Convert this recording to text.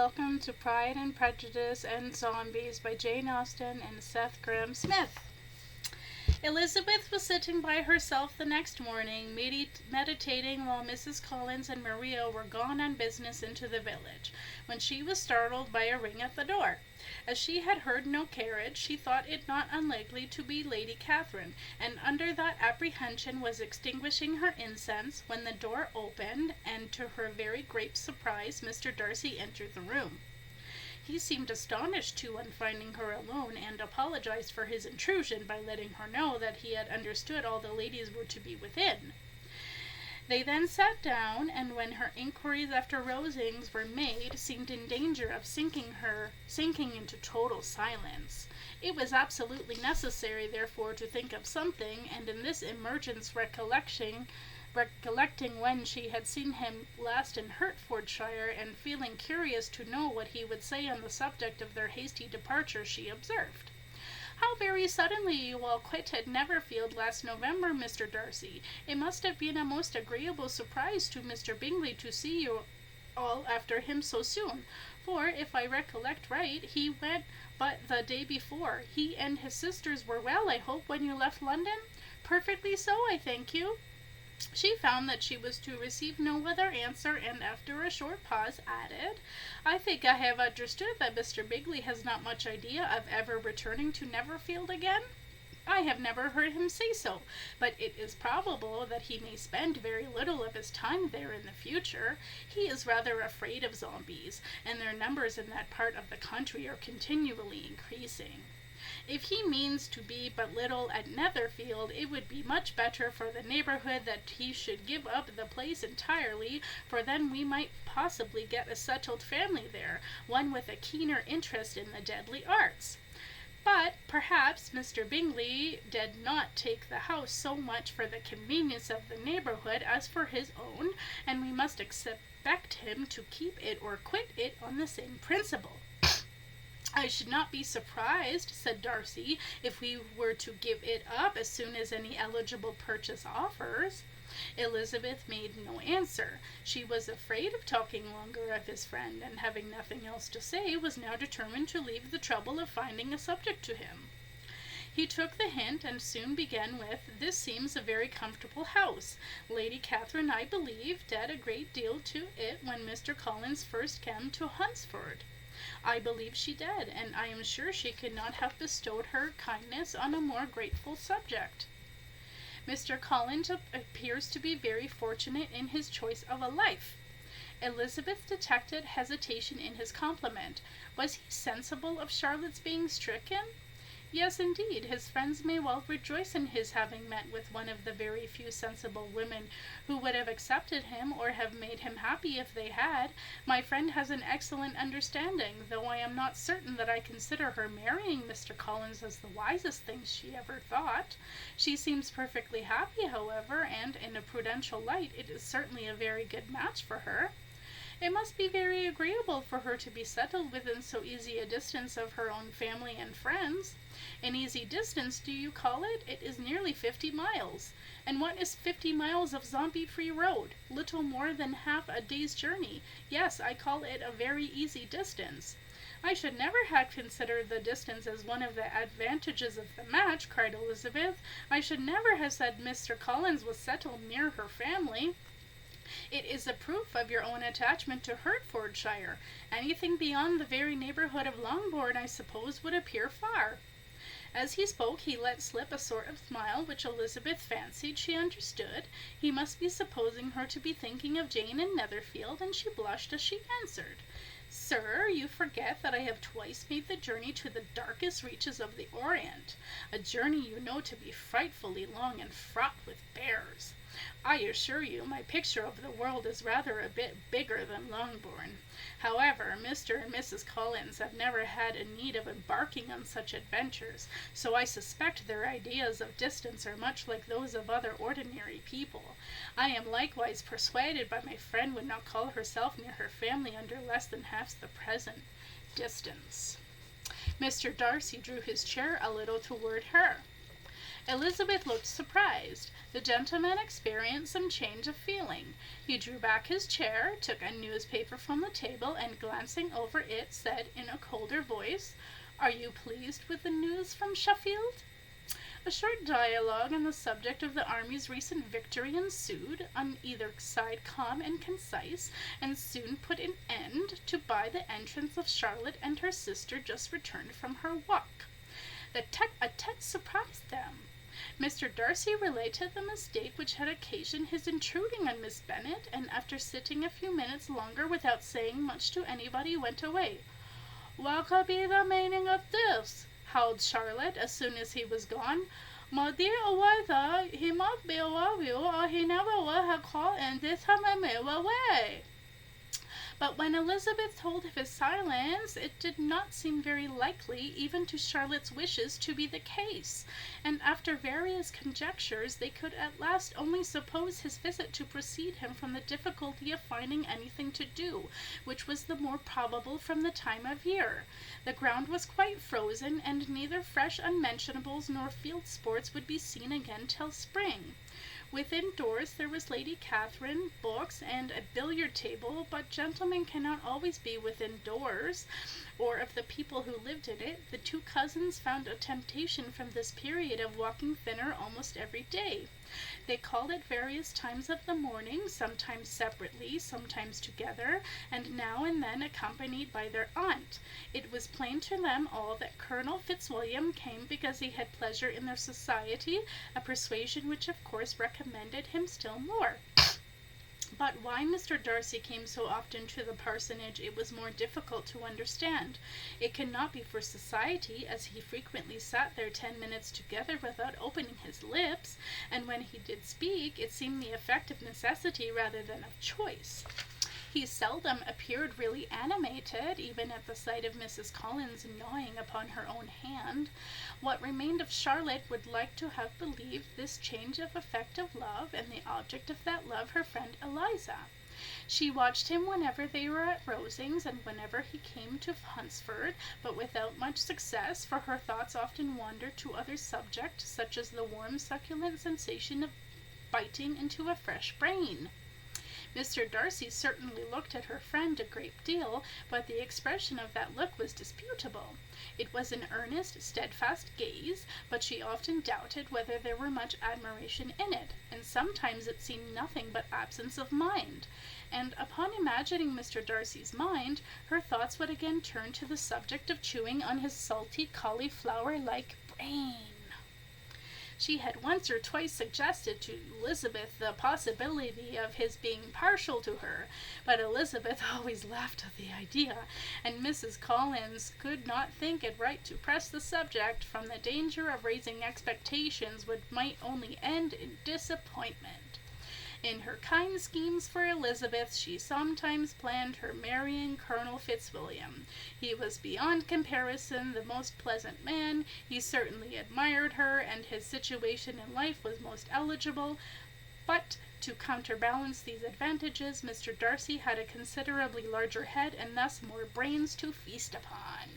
welcome to Pride and Prejudice and Zombies by Jane Austen and Seth Grahame-Smith. Elizabeth was sitting by herself the next morning, meditating while Mrs. Collins and Maria were gone on business into the village, when she was startled by a ring at the door. As she had heard no carriage, she thought it not unlikely to be Lady Catherine, and under that apprehension was extinguishing her incense, when the door opened, and to her very great surprise Mr. Darcy entered the room. He seemed astonished, too, on finding her alone, and apologized for his intrusion by letting her know that he had understood all the ladies were to be within. They then sat down, and when her inquiries after Rosings were made, seemed in danger of sinking into total silence. It was absolutely necessary, therefore, to think of something, and in this emergence recollecting when she had seen him last in Hertfordshire, and feeling curious to know what he would say on the subject of their hasty departure, she observed, "How very suddenly you all quitted Netherfield last November, Mr. Darcy. It must have been a most agreeable surprise to Mr. Bingley to see you all after him so soon, for, if I recollect right, he went but the day before. He and his sisters were well, I hope, when you left London?" "Perfectly so, I thank you." She found that she was to receive no other answer, and after a short pause added, "I think I have understood that Mr. Bingley has not much idea of ever returning to Netherfield again?" "I have never heard him say so, but it is probable that he may spend very little of his time there in the future. He is rather afraid of zombies, and their numbers in that part of the country are continually increasing. If he means to be but little at Netherfield, it would be much better for the neighbourhood that he should give up the place entirely, for then we might possibly get a settled family there, one with a keener interest in the deadly arts. But perhaps Mr. Bingley did not take the house so much for the convenience of the neighbourhood as for his own, and we must expect him to keep it or quit it on the same principle." "I should not be surprised," said Darcy, "if we were to give it up as soon as any eligible purchase offers." Elizabeth made no answer. She was afraid of talking longer of his friend, and having nothing else to say, was now determined to leave the trouble of finding a subject to him. He took the hint, and soon began with, "This seems a very comfortable house. Lady Catherine, I believe, did a great deal to it when Mr. Collins first came to Hunsford." "I believe she did, and I am sure she could not have bestowed her kindness on a more grateful subject. Mr. Collins appears to be very fortunate in his choice of a life." Elizabeth detected hesitation in his compliment. Was he sensible of Charlotte's being stricken? Yes, indeed, his friends may well rejoice in his having met with one of the very few sensible women who would have accepted him, or have made him happy if they had. My friend has an excellent understanding, though I am not certain that I consider her marrying Mr. Collins as the wisest thing she ever thought. She seems perfectly happy, however, and, in a prudential light, it is certainly a very good match for her. It must be very agreeable for her to be settled within so easy a distance of her own family and friends. An easy distance, do you call it? It is nearly 50 miles. And what is 50 miles of zombie-free road? Little more than half a day's journey. Yes, I call it a very easy distance." "I should never have considered the distance as one of the advantages of the match," cried Elizabeth. "I should never have said Mr. Collins was settled near her family." "It is a proof of your own attachment to Hertfordshire. Anything beyond the very neighbourhood of Longbourn, I suppose, would appear far." As he spoke, he let slip a sort of smile which Elizabeth fancied she understood. He must be supposing her to be thinking of Jane and Netherfield, and she blushed as she answered, "Sir, you forget that I have twice made the journey to the darkest reaches of the Orient, a journey you know to be frightfully long and fraught with bears. I assure you my picture of the world is rather a bit bigger than Longbourn. However, Mr. and Mrs. Collins have never had a need of embarking on such adventures, so I suspect their ideas of distance are much like those of other ordinary people. I am likewise persuaded my friend would not call herself near her family under less than half the present distance." Mr. Darcy drew his chair a little toward her. Elizabeth looked surprised. The gentleman experienced some change of feeling. He drew back his chair, took a newspaper from the table, and glancing over it, said in a colder voice, "Are you pleased with the news from Sheffield?" A short dialogue on the subject of the army's recent victory ensued, on either side calm and concise, and soon put an end to by the entrance of Charlotte and her sister, just returned from her walk. A text surprised them. Mr. Darcy related the mistake which had occasioned his intruding on Miss Bennet, and after sitting a few minutes longer without saying much to anybody, went away. "What could be the meaning of this?" howled Charlotte, as soon as he was gone. "My dear Eliza, he must be above you, or he never would have called in this time and made away." But when Elizabeth told of his silence, it did not seem very likely, even to Charlotte's wishes, to be the case, and after various conjectures, they could at last only suppose his visit to proceed him from the difficulty of finding anything to do, which was the more probable from the time of year. The ground was quite frozen, and neither fresh unmentionables nor field sports would be seen again till spring. Within doors there was Lady Catherine, books, and a billiard table, but gentlemen cannot always be within doors, or of the people who lived in it. The two cousins found a temptation from this period of walking thinner almost every day. They called at various times of the morning, sometimes separately, sometimes together, and now and then accompanied by their aunt. It was plain to them all that Colonel Fitzwilliam came because he had pleasure in their society, a persuasion which of course recommended him still more. But why Mr. Darcy came so often to the parsonage it was more difficult to understand. It could not be for society, as he frequently sat there 10 minutes together without opening his lips, and when he did speak, it seemed the effect of necessity rather than of choice. He seldom appeared really animated, even at the sight of Mrs. Collins gnawing upon her own hand. What remained of Charlotte would like to have believed this change of effective love, and the object of that love her friend Eliza. She watched him whenever they were at Rosings, and whenever he came to Hunsford, but without much success, for her thoughts often wandered to other subjects, such as the warm succulent sensation of biting into a fresh brain. Mr. Darcy certainly looked at her friend a great deal, but the expression of that look was disputable. It was an earnest, steadfast gaze, but she often doubted whether there were much admiration in it, and sometimes it seemed nothing but absence of mind. And upon imagining Mr. Darcy's mind, her thoughts would again turn to the subject of chewing on his salty, cauliflower-like brain. She had once or twice suggested to Elizabeth the possibility of his being partial to her, but Elizabeth always laughed at the idea, and Mrs. Collins could not think it right to press the subject, from the danger of raising expectations which might only end in disappointment. In her kind schemes for Elizabeth, she sometimes planned her marrying Colonel Fitzwilliam. He was beyond comparison the most pleasant man, he certainly admired her, and his situation in life was most eligible, but to counterbalance these advantages, Mr. Darcy had a considerably larger head, and thus more brains to feast upon.